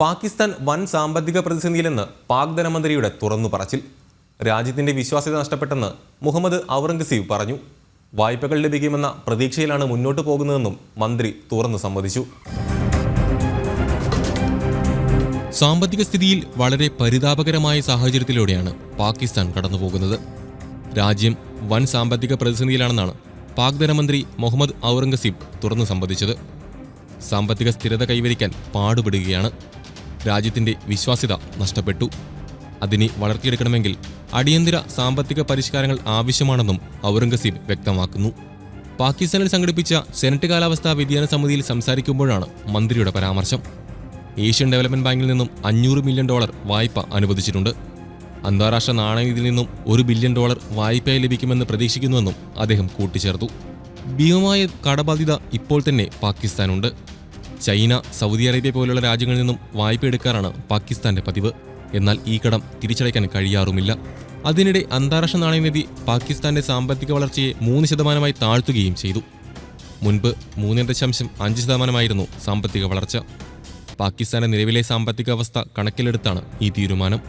പാകിസ്ഥാൻ വൻ സാമ്പത്തിക പ്രതിസന്ധിയിലെന്ന് പാക് ധനമന്ത്രിയുടെ തുറന്നു പറച്ചിൽ. രാജ്യത്തിന്റെ വിശ്വാസ്യത നഷ്ടപ്പെട്ടെന്ന് മുഹമ്മദ് ഔറംഗസീബ് പറഞ്ഞു. വായ്പകൾ ലഭിക്കുമെന്ന പ്രതീക്ഷയിലാണ് മുന്നോട്ട് പോകുന്നതെന്നും മന്ത്രി തുറന്നു സമ്മതിച്ചു. സാമ്പത്തിക സ്ഥിതിയിൽ വളരെ പരിതാപകരമായ സാഹചര്യത്തിലൂടെയാണ് പാകിസ്ഥാൻ കടന്നുപോകുന്നത്. രാജ്യം വൻ സാമ്പത്തിക പ്രതിസന്ധിയിലാണെന്നാണ് പാക് ധനമന്ത്രി മുഹമ്മദ് ഔറംഗസീബ് തുറന്നു സമ്മതിച്ചത്. സാമ്പത്തിക സ്ഥിരത കൈവരിക്കാൻ പാടുപെടുകയാണ്. രാജ്യത്തിന്റെ വിശ്വാസ്യത നഷ്ടപ്പെട്ടു. അതിനെ വളർത്തിയെടുക്കണമെങ്കിൽ അടിയന്തര സാമ്പത്തിക പരിഷ്കാരങ്ങൾ ആവശ്യമാണെന്നും ഔറംഗസീബ് വ്യക്തമാക്കുന്നു. പാകിസ്ഥാനിൽ സംഘടിപ്പിച്ച സെനറ്റ് കാലാവസ്ഥാ വ്യതിയാന സമിതിയിൽ സംസാരിക്കുമ്പോഴാണ് മന്ത്രിയുടെ പരാമർശം. ഏഷ്യൻ ഡെവലപ്മെന്റ് ബാങ്കിൽ നിന്നും $500 മില്യൺ വായ്പ അനുവദിച്ചിട്ടുണ്ട്. അന്താരാഷ്ട്ര നാണയനിധിയിൽ നിന്നും $1 ബില്യൺ വായ്പയായി ലഭിക്കുമെന്ന് പ്രതീക്ഷിക്കുന്നുവെന്നും അദ്ദേഹം കൂട്ടിച്ചേർത്തു. ഭീമമായ കടബാധ്യത ഇപ്പോൾ തന്നെ പാകിസ്ഥാനുണ്ട്. ചൈന, സൗദി അറേബ്യ പോലുള്ള രാജ്യങ്ങളിൽ നിന്നും വായ്പ എടുക്കാറാണ് പാകിസ്ഥാന്റെ പതിവ്. എന്നാൽ ഈ കടം തിരിച്ചടയ്ക്കാൻ കഴിയാറുമില്ല. അതിനിടെ അന്താരാഷ്ട്ര നാണയനിധി പാകിസ്ഥാന്റെ സാമ്പത്തിക വളർച്ചയെ 3% താഴ്ത്തുകയും ചെയ്തു. മുൻപ് 3.5% സാമ്പത്തിക വളർച്ച. പാകിസ്ഥാന്റെ നിലവിലെ സാമ്പത്തിക അവസ്ഥ കണക്കിലെടുത്താണ് ഈ തീരുമാനം.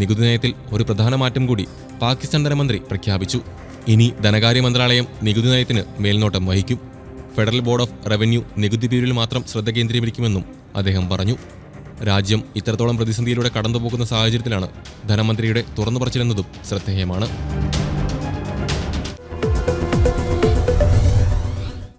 നികുതി നയത്തിൽ ഒരു പ്രധാന മാറ്റം കൂടി പാകിസ്ഥാൻ ധനമന്ത്രി പ്രഖ്യാപിച്ചു. ഇനി ധനകാര്യ മന്ത്രാലയം നികുതി നയത്തിന് മേൽനോട്ടം വഹിക്കും. ഫെഡറൽ ബോർഡ് ഓഫ് റവന്യൂ നികുതി പിരിവിൽ മാത്രം ശ്രദ്ധ കേന്ദ്രീകരിക്കുമെന്നും അദ്ദേഹം പറഞ്ഞു. രാജ്യം ഇത്രത്തോളം പ്രതിസന്ധിയിലൂടെ കടന്നുപോകുന്ന സാഹചര്യത്തിലാണ് ധനമന്ത്രിയുടെ തുറന്നു പറച്ചിലെന്നതും ശ്രദ്ധേയമാണ്.